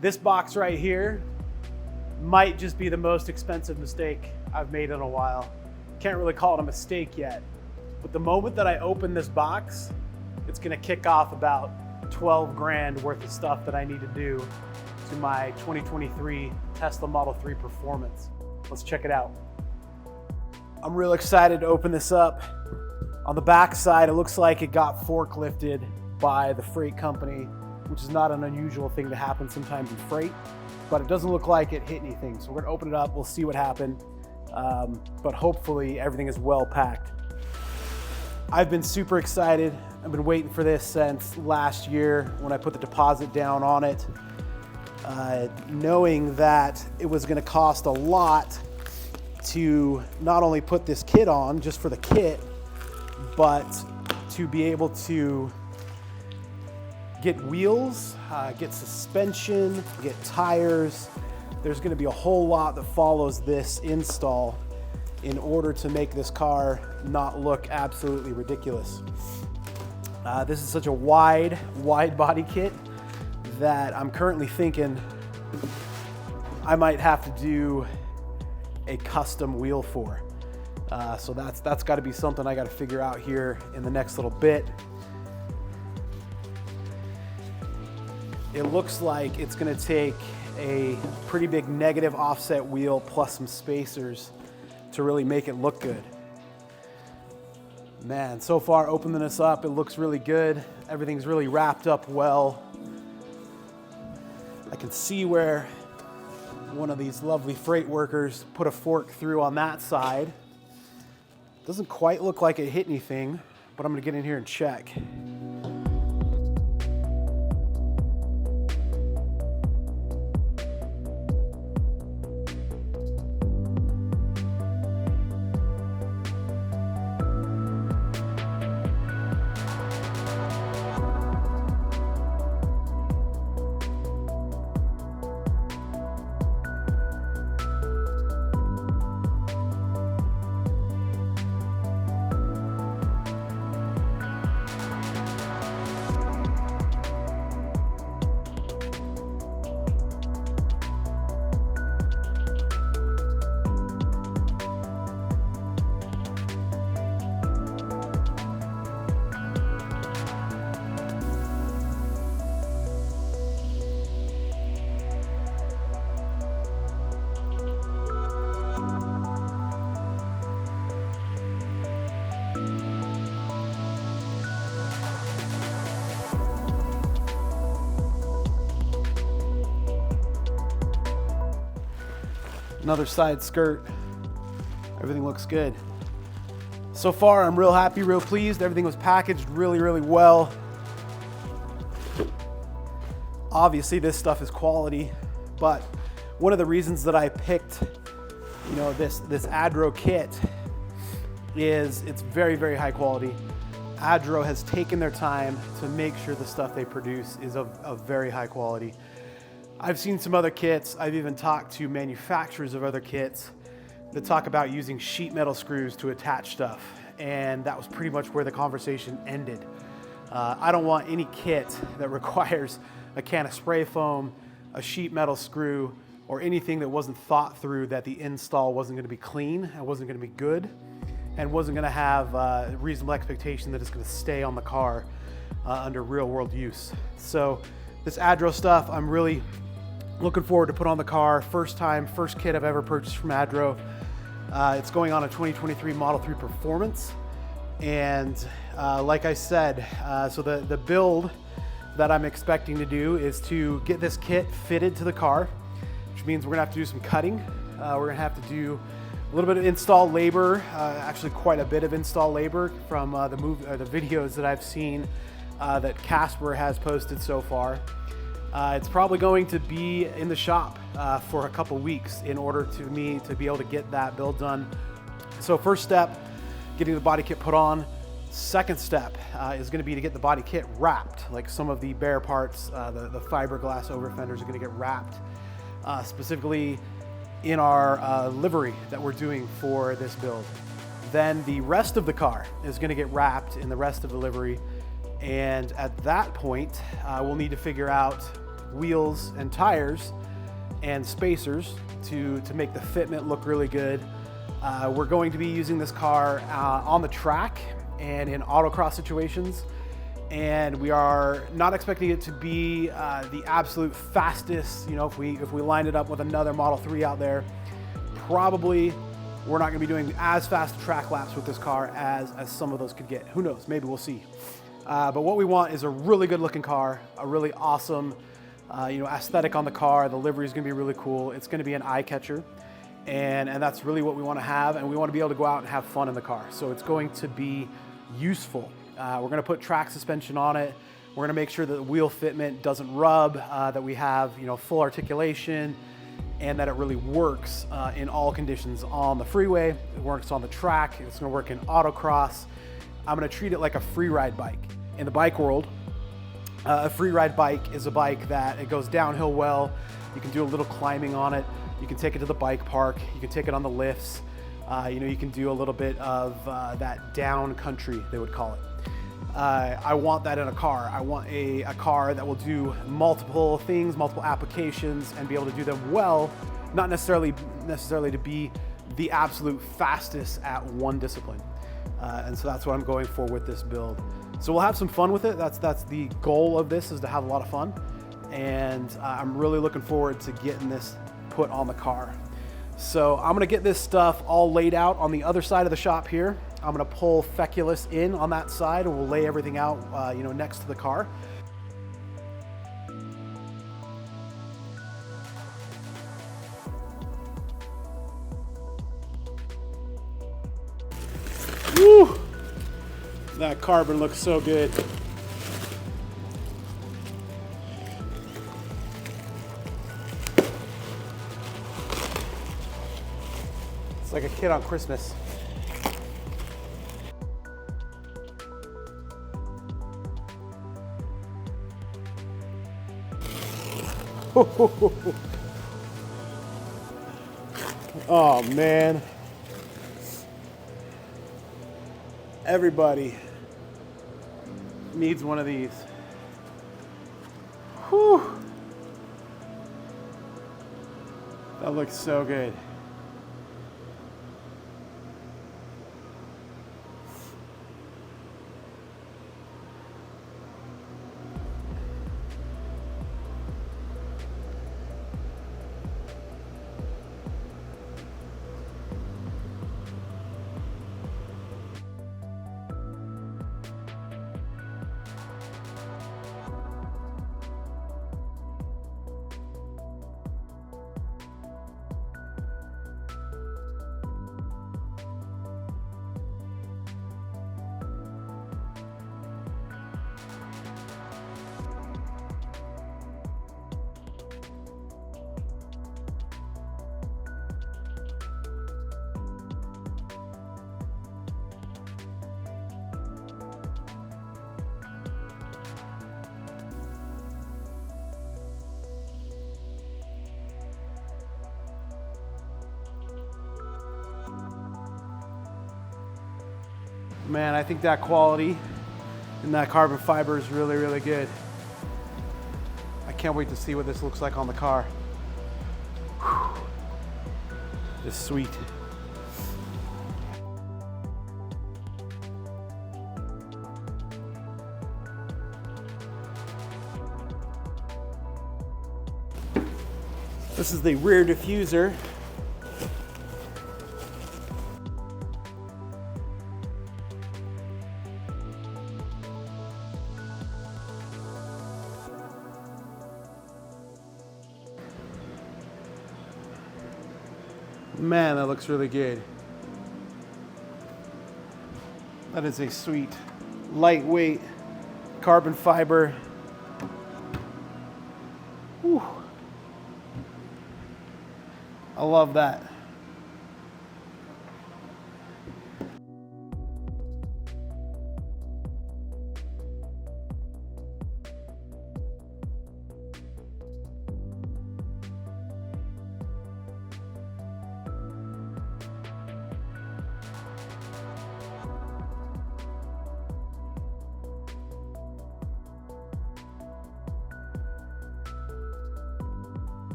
This box right here might just be the most expensive mistake I've made in a while. Can't really call it a mistake yet, but the moment that I open this box, it's gonna kick off about 12 grand worth of stuff that I need to do to my 2023 Tesla Model 3 Performance. Let's check it out. I'm real excited to open this up. On the back side, it looks like it got forklifted by the freight company, which is not an unusual thing to happen sometimes in freight, but it doesn't look like it hit anything. So we're gonna open it up, we'll see what happened, but hopefully everything is well packed. I've been super excited. I've been waiting for this since last year when I put the deposit down on it, knowing that it was gonna cost a lot to not only put this kit on just for the kit, but to be able to get wheels, get suspension, get tires. There's gonna be a whole lot that follows this install in order to make this car not look absolutely ridiculous. This is such a wide body kit that I'm currently thinking I might have to do a custom wheel for. So that's gotta be something I gotta figure out here in the next little bit. It looks like it's gonna take a pretty big negative offset wheel plus some spacers to really make it look good. Man, so far opening this up, it looks really good. Everything's really wrapped up well. I can see where one of these lovely freight workers put a fork through on that side. Doesn't quite look like it hit anything, but I'm gonna get in here and check. Another side skirt. Everything looks good. So far, I'm real happy, real pleased. Everything was packaged really well. Obviously, this stuff is quality, but one of the reasons that I picked, this ADRO kit is it's very high quality. ADRO has taken their time to make sure the stuff they produce is of very high quality. I've seen some other kits. I've even talked to manufacturers of other kits that talk about using sheet metal screws to attach stuff. And that was pretty much where the conversation ended. I don't want any kit that requires a can of spray foam, a sheet metal screw, or anything that wasn't thought through, that the install wasn't gonna be clean, and wasn't gonna be good, and wasn't gonna have a reasonable expectation that it's gonna stay on the car under real world use. So this ADRO stuff, I'm really looking forward to put on the car. First kit I've ever purchased from ADRO. It's going on a 2023 Model 3 Performance. And like I said, so the build that I'm expecting to do is to get this kit fitted to the car, which means we're gonna have to do some cutting. We're gonna have to do a little bit of install labor, actually quite a bit of install labor from the videos that I've seen that Casper has posted so far. It's probably going to be in the shop for a couple weeks in order to me to be able to get that build done. So first step, getting the body kit put on. Second step is going to be to get the body kit wrapped. Like some of the bare parts, the fiberglass over fenders are going to get wrapped, specifically in our livery that we're doing for this build. Then the rest of the car is going to get wrapped in the rest of the livery. And at that point, we'll need to figure out wheels and tires and spacers to make the fitment look really good. We're going to be using this car on the track and in autocross situations, and we are not expecting it to be the absolute fastest. You know, if we lined it up with another Model 3 out there, probably we're not going to be doing as fast track laps with this car as some of those could get. Who knows? Maybe we'll see. But what we want is a really good looking car, a really awesome aesthetic on the car. The livery is going to be really cool. It's going to be an eye catcher, and that's really what we want to have. And we want to be able to go out and have fun in the car. So it's going to be useful. We're going to put track suspension on it. We're going to make sure that the wheel fitment doesn't rub, that we have full articulation, and that it really works in all conditions on the freeway. It works on the track. It's going to work in autocross. I'm going to treat it like a free ride bike. In the bike world, a free ride bike is a bike that it goes downhill well. You can do a little climbing on it. You can take it to the bike park. You can take it on the lifts. You can do a little bit of that down country, they would call it. I want that in a car. I want a car that will do multiple things, multiple applications, and be able to do them well, not necessarily to be the absolute fastest at one discipline. And so that's what I'm going for with this build. So we'll have some fun with it. That's the goal of this, is to have a lot of fun. And I'm really looking forward to getting this put on the car. So I'm gonna get this stuff all laid out on the other side of the shop here. I'm gonna pull Feculus in on that side, and we'll lay everything out next to the car. Woo! That carbon looks so good. It's like a kid on Christmas. Oh man. Everybody needs one of these. Whew. That looks so good. Man, I think that quality and that carbon fiber is really, really good. I can't wait to see what this looks like on the car. Whew. It's sweet. This is the rear diffuser. Man, that looks really good. That is a sweet, lightweight carbon fiber. Whew. I love that.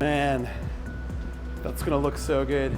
Man, that's gonna look so good.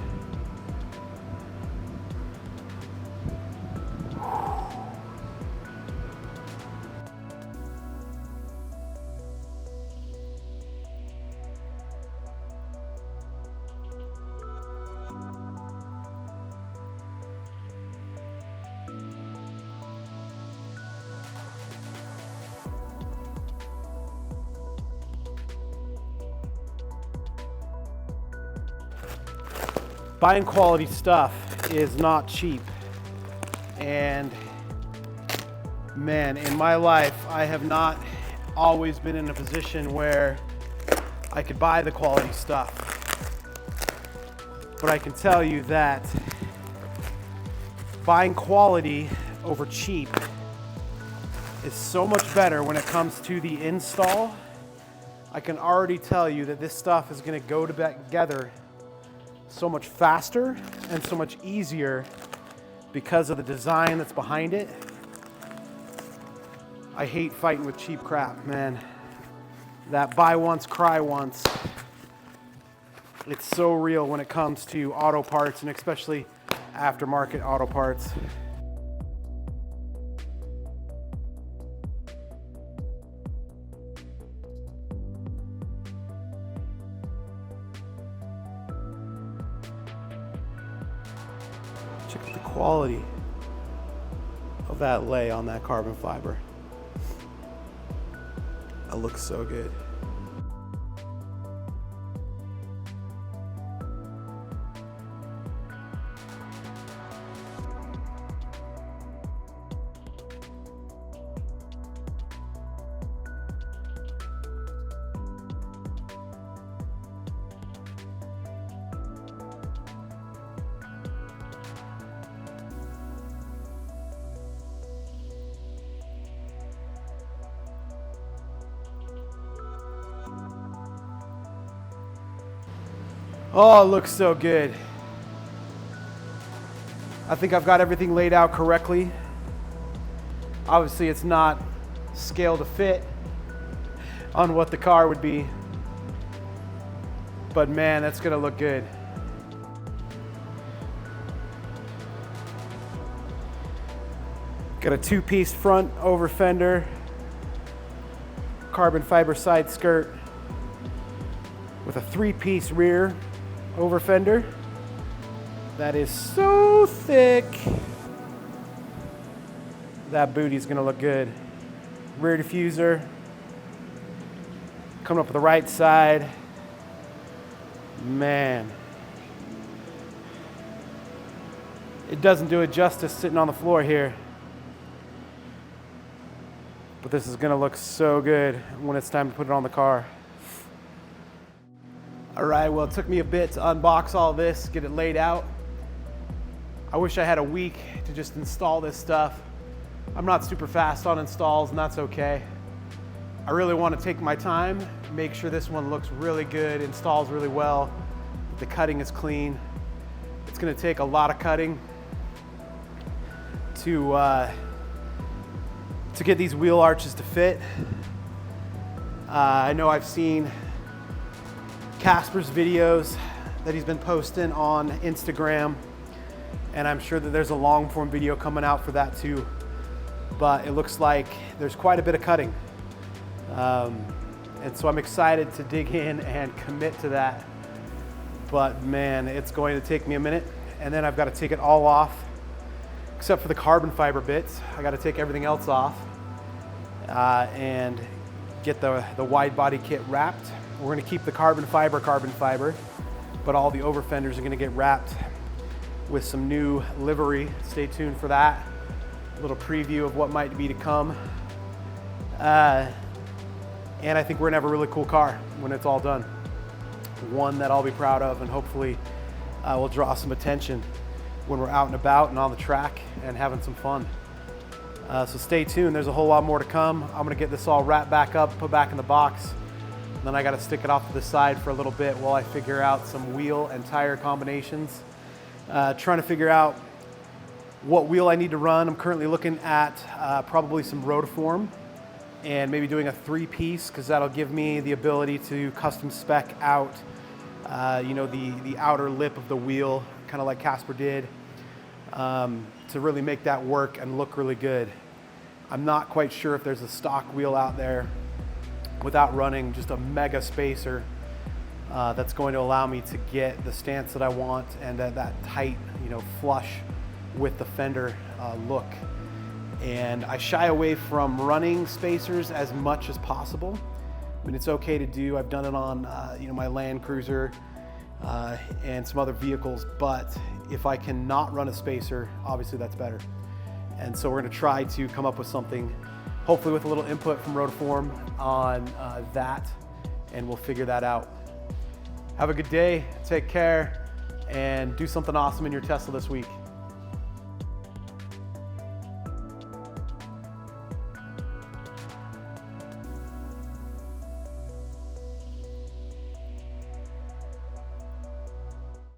Buying quality stuff is not cheap, and man, in my life I have not always been in a position where I could buy the quality stuff, but I can tell you that buying quality over cheap is so much better when it comes to the install. I can already tell you that this stuff is going to go together so much faster and so much easier because of the design that's behind it. I hate fighting with cheap crap, man. That buy once, cry once. It's so real when it comes to auto parts, and especially aftermarket auto parts. Check out the quality of that lay on that carbon fiber. It looks so good. Oh, it looks so good. I think I've got everything laid out correctly. Obviously, it's not scale to fit on what the car would be, but man, that's gonna look good. Got a two-piece front over fender, carbon fiber side skirt with a three-piece rear over fender. That is so thick. That booty's gonna look good. Rear diffuser, coming up the right side. Man, it doesn't do it justice sitting on the floor here. But this is gonna look so good when it's time to put it on the car. All right, well, it took me a bit to unbox all this, get it laid out. I wish I had a week to just install this stuff. I'm not super fast on installs, and that's okay. I really want to take my time, make sure this one looks really good, installs really well, the cutting is clean. It's gonna take a lot of cutting to get these wheel arches to fit. I know I've seen Casper's videos that he's been posting on Instagram, and I'm sure that there's a long form video coming out for that too, but it looks like there's quite a bit of cutting, and so I'm excited to dig in and commit to that. But man, it's going to take me a minute, and then I've got to take it all off except for the carbon fiber bits. I got to take everything else off and get the wide body kit wrapped. We're going to keep the carbon fiber, but all the over fenders are going to get wrapped with some new livery. Stay tuned for that. A little preview of what might be to come. And I think we're going to have a really cool car when it's all done. One that I'll be proud of, and hopefully will draw some attention when we're out and about and on the track and having some fun. So stay tuned. There's a whole lot more to come. I'm going to get this all wrapped back up, put back in the box. Then I got to stick it off to the side for a little bit while I figure out some wheel and tire combinations. Trying to figure out what wheel I need to run. I'm currently looking at probably some rotiform and maybe doing a 3-piece, because that'll give me the ability to custom spec out you know, the outer lip of the wheel, kind of like Casper did, to really make that work and look really good. I'm not quite sure if there's a stock wheel out there without running just a mega spacer that's going to allow me to get the stance that I want and that tight, you know, flush with the fender look. And I shy away from running spacers as much as possible. I mean, it's okay to do. I've done it on you know, my Land Cruiser and some other vehicles, but if I cannot run a spacer, obviously that's better. And so we're going to try to come up with something, hopefully with a little input from Rotiform on that, and we'll figure that out. Have a good day, take care, and do something awesome in your Tesla this week.